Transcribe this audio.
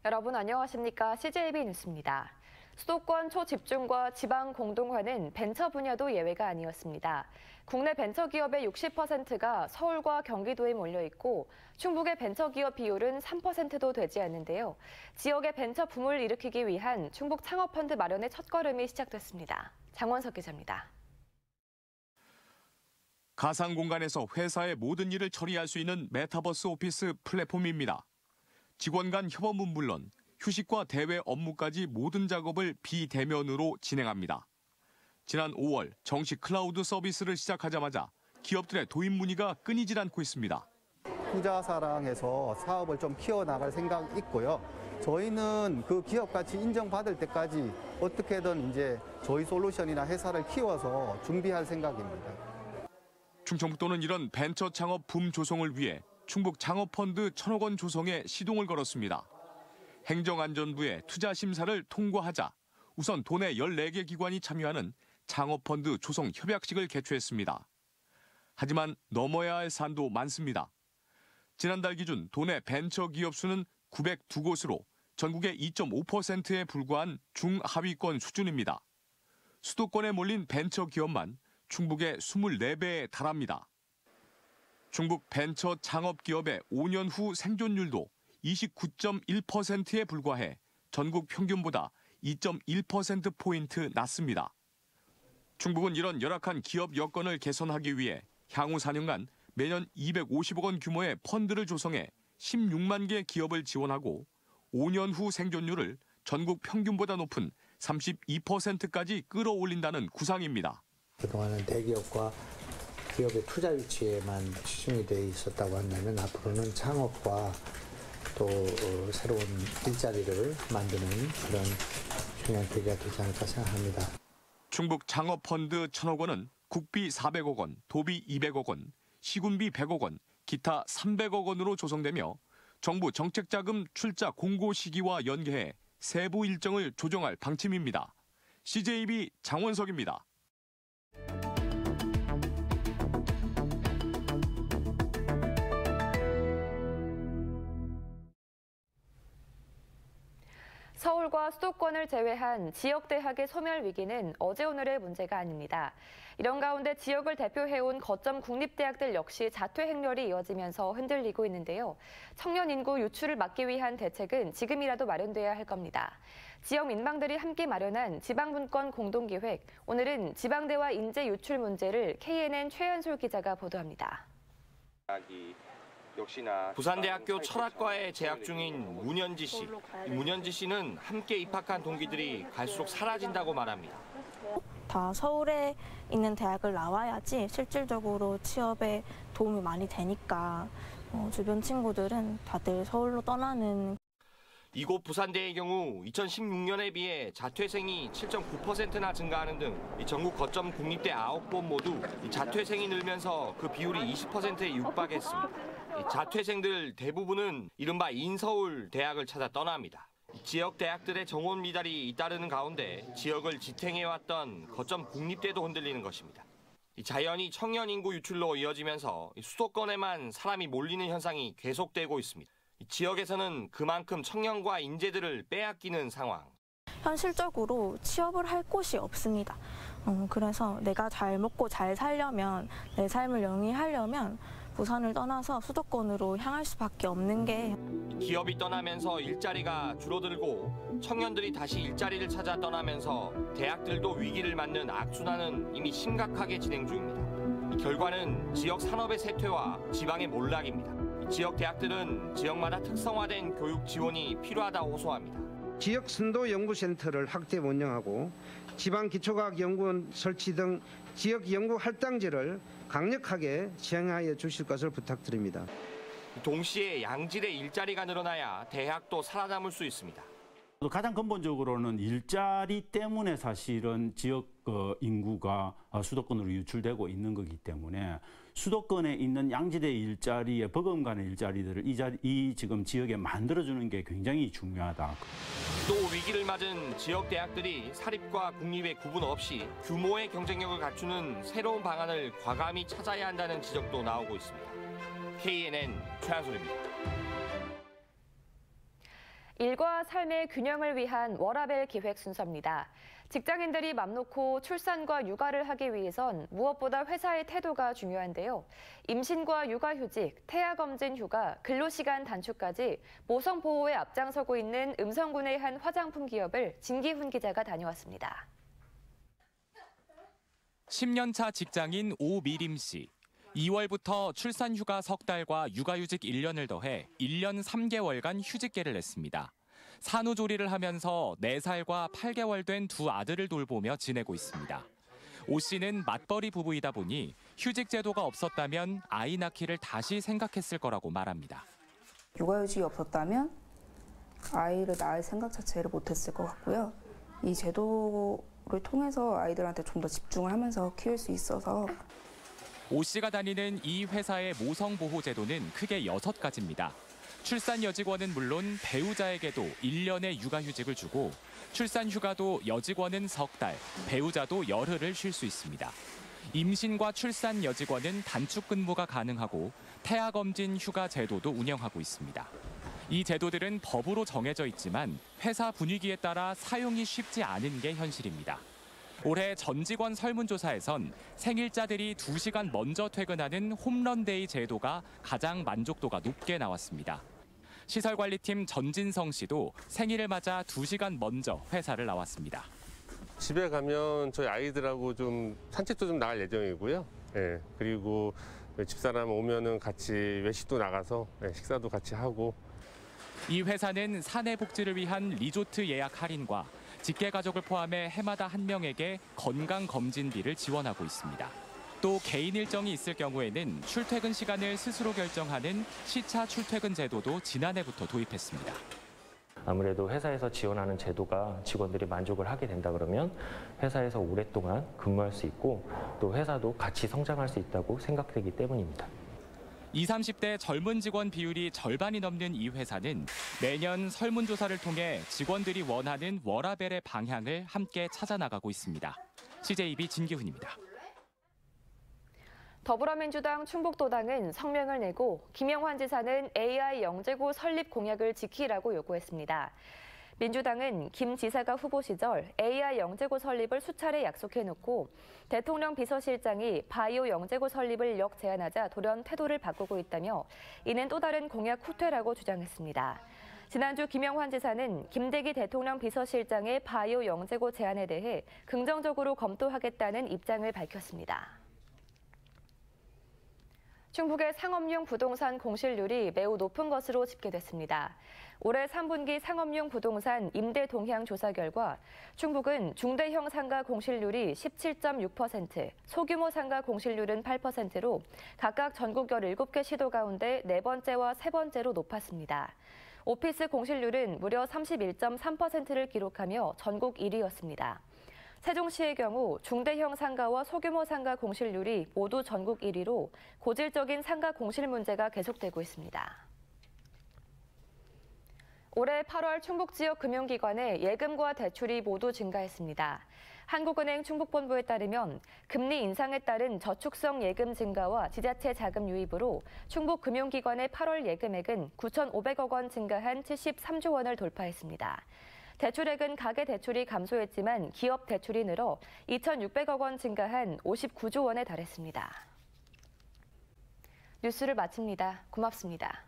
여러분 안녕하십니까? CJB 뉴스입니다. 수도권 초집중과 지방 공동화는 벤처 분야도 예외가 아니었습니다. 국내 벤처기업의 60%가 서울과 경기도에 몰려 있고 충북의 벤처기업 비율은 3%도 되지 않는데요. 지역의 벤처 붐을 일으키기 위한 충북 창업펀드 마련의 첫걸음이 시작됐습니다. 장원석 기자입니다. 가상 공간에서 회사의 모든 일을 처리할 수 있는 메타버스 오피스 플랫폼입니다. 직원 간 협업은 물론 휴식과 대외 업무까지 모든 작업을 비대면으로 진행합니다. 지난 5월 정식 클라우드 서비스를 시작하자마자 기업들의 도입 문의가 끊이질 않고 있습니다. 투자사랑 해서 사업을 좀 키워나갈 생각이 있고요. 저희는 그 기업 가치 인정받을 때까지 어떻게든 이제 저희 솔루션이나 회사를 키워서 준비할 생각입니다. 충청북도는 이런 벤처 창업 붐 조성을 위해 충북 창업펀드 1,000억 원 조성에 시동을 걸었습니다. 행정안전부의 투자 심사를 통과하자 우선 도내 14개 기관이 참여하는 창업펀드 조성 협약식을 개최했습니다. 하지만 넘어야 할 산도 많습니다. 지난달 기준 도내 벤처 기업 수는 902곳으로 전국의 2.5%에 불과한 중하위권 수준입니다. 수도권에 몰린 벤처 기업만 충북의 24배에 달합니다. 충북 벤처 창업 기업의 5년 후 생존율도 29.1%에 불과해 전국 평균보다 2.1%포인트 낮습니다. 충북은 이런 열악한 기업 여건을 개선하기 위해 향후 4년간 매년 250억 원 규모의 펀드를 조성해 16만 개 기업을 지원하고 5년 후 생존율을 전국 평균보다 높은 32%까지 끌어올린다는 구상입니다. 그동안은 대기업과 기업의 투자 유치에만 집중이 돼 있었다고 한다면 앞으로는 창업과 또 새로운 일자리를 만드는 그런 중요한 계기가 되지 않을까 생각합니다. 충북 창업펀드 1,000억 원은 국비 400억 원, 도비 200억 원, 시군비 100억 원, 기타 300억 원으로 조성되며 정부 정책자금 출자 공고 시기와 연계해 세부 일정을 조정할 방침입니다. CJB 장원석입니다. 서울과 수도권을 제외한 지역 대학의 소멸 위기는 어제 오늘의 문제가 아닙니다. 이런 가운데 지역을 대표해온 거점 국립대학들 역시 자퇴 행렬이 이어지면서 흔들리고 있는데요. 청년 인구 유출을 막기 위한 대책은 지금이라도 마련돼야 할 겁니다. 지역 민방들이 함께 마련한 지방분권 공동기획, 오늘은 지방대와 인재 유출 문제를 KNN 최연솔 기자가 보도합니다. 부산대학교 철학과에 재학 중인 문현지 씨. 문현지 씨는 함께 입학한 동기들이 갈수록 사라진다고 말합니다. 다 서울에 있는 대학을 나와야지 실질적으로 취업에 도움이 많이 되니까 주변 친구들은 다들 서울로 떠나는. 이곳 부산대의 경우 2016년에 비해 자퇴생이 7.9%나 증가하는 등 전국 거점 국립대 9곳 모두 자퇴생이 늘면서 그 비율이 20%에 육박했습니다. 자퇴생들 대부분은 이른바 인서울 대학을 찾아 떠납니다. 지역 대학들의 정원 미달이 잇따르는 가운데 지역을 지탱해왔던 거점 국립대도 흔들리는 것입니다. 자연히 청년 인구 유출로 이어지면서 수도권에만 사람이 몰리는 현상이 계속되고 있습니다. 지역에서는 그만큼 청년과 인재들을 빼앗기는 상황. 현실적으로 취업을 할 곳이 없습니다. 그래서 내가 잘 먹고 잘 살려면, 내 삶을 영위하려면 부산을 떠나서 수도권으로 향할 수밖에 없는 게. 기업이 떠나면서 일자리가 줄어들고 청년들이 다시 일자리를 찾아 떠나면서 대학들도 위기를 맞는 악순환은 이미 심각하게 진행 중입니다. 결과는 지역 산업의 쇠퇴와 지방의 몰락입니다. 지역 대학들은 지역마다 특성화된 교육 지원이 필요하다고 호소합니다. 지역 선도 연구센터를 확대 운영하고 지방 기초과학 연구원 설치 등 지역 연구 할당제를 강력하게 시행하여 주실 것을 부탁드립니다. 동시에 양질의 일자리가 늘어나야 대학도 살아남을 수 있습니다. 가장 근본적으로는 일자리 때문에 사실은 지역 인구가 수도권으로 유출되고 있는 거기 때문에 수도권에 있는 양질의 일자리에 버금가는 일자리들을 이 지금 지역에 만들어주는 게 굉장히 중요하다. 또 위기를 맞은 지역 대학들이 사립과 국립의 구분 없이 규모의 경쟁력을 갖추는 새로운 방안을 과감히 찾아야 한다는 지적도 나오고 있습니다. KNN 최한솔입니다. 일과 삶의 균형을 위한 워라밸 기획 순서입니다. 직장인들이 맘 놓고 출산과 육아를 하기 위해선 무엇보다 회사의 태도가 중요한데요. 임신과 육아휴직, 태아검진 휴가, 근로시간 단축까지 모성 보호에 앞장서고 있는 음성군의 한 화장품 기업을 진기훈 기자가 다녀왔습니다. 10년차 직장인 오미림 씨. 2월부터 출산 휴가 석 달과 육아휴직 1년을 더해 1년 3개월간 휴직계를 냈습니다. 산후조리를 하면서 4살과 8개월 된 두 아들을 돌보며 지내고 있습니다. 오 씨는 맞벌이 부부이다 보니 휴직 제도가 없었다면 아이 낳기를 다시 생각했을 거라고 말합니다. 육아휴직이 없었다면 아이를 낳을 생각 자체를 못했을 것 같고요. 이 제도를 통해서 아이들한테 좀 더 집중을 하면서 키울 수 있어서. 오 씨가 다니는 이 회사의 모성보호 제도는 크게 6가지입니다. 출산 여직원은 물론 배우자에게도 1년의 육아휴직을 주고 출산 휴가도 여직원은 석 달, 배우자도 열흘을 쉴 수 있습니다. 임신과 출산 여직원은 단축 근무가 가능하고 태아검진 휴가 제도도 운영하고 있습니다. 이 제도들은 법으로 정해져 있지만 회사 분위기에 따라 사용이 쉽지 않은 게 현실입니다. 올해 전 직원 설문조사에선 생일자들이 2시간 먼저 퇴근하는 홈런데이 제도가 가장 만족도가 높게 나왔습니다. 시설관리팀 전진성 씨도 생일을 맞아 2시간 먼저 회사를 나왔습니다. 집에 가면 저희 아이들하고 좀 산책도 좀 나갈 예정이고요. 예, 그리고 집사람 오면은 같이 외식도 나가서 식사도 같이 하고. 이 회사는 사내 복지를 위한 리조트 예약 할인과 직계 가족을 포함해 해마다 한 명에게 건강검진비를 지원하고 있습니다. 또 개인 일정이 있을 경우에는 출퇴근 시간을 스스로 결정하는 시차 출퇴근 제도도 지난해부터 도입했습니다. 아무래도 회사에서 지원하는 제도가 직원들이 만족을 하게 된다 그러면 회사에서 오랫동안 근무할 수 있고 또 회사도 같이 성장할 수 있다고 생각되기 때문입니다. 20, 30대 젊은 직원 비율이 절반이 넘는 이 회사는 매년 설문조사를 통해 직원들이 원하는 워라밸의 방향을 함께 찾아나가고 있습니다. CJB 진기훈입니다. 더불어민주당 충북도당은 성명을 내고 김영환 지사는 AI 영재고 설립 공약을 지키라고 요구했습니다. 민주당은 김 지사가 후보 시절 AI 영재고 설립을 수차례 약속해놓고 대통령 비서실장이 바이오 영재고 설립을 역제안하자 돌연 태도를 바꾸고 있다며 이는 또 다른 공약 후퇴라고 주장했습니다. 지난주 김영환 지사는 김대기 대통령 비서실장의 바이오 영재고 제안에 대해 긍정적으로 검토하겠다는 입장을 밝혔습니다. 충북의 상업용 부동산 공실률이 매우 높은 것으로 집계됐습니다. 올해 3분기 상업용 부동산 임대 동향 조사 결과 충북은 중대형 상가 공실률이 17.6%, 소규모 상가 공실률은 8%로 각각 전국 17개 시도 가운데 4번째와 3번째로 높았습니다. 오피스 공실률은 무려 31.3%를 기록하며 전국 1위였습니다. 세종시의 경우 중대형 상가와 소규모 상가 공실률이 모두 전국 1위로 고질적인 상가 공실 문제가 계속되고 있습니다. 올해 8월 충북 지역 금융기관의 예금과 대출이 모두 증가했습니다. 한국은행 충북본부에 따르면 금리 인상에 따른 저축성 예금 증가와 지자체 자금 유입으로 충북 금융기관의 8월 예금액은 9,500억 원 증가한 73조 원을 돌파했습니다. 대출액은 가계 대출이 감소했지만 기업 대출이 늘어 2,600억 원 증가한 59조 원에 달했습니다. 뉴스를 마칩니다. 고맙습니다.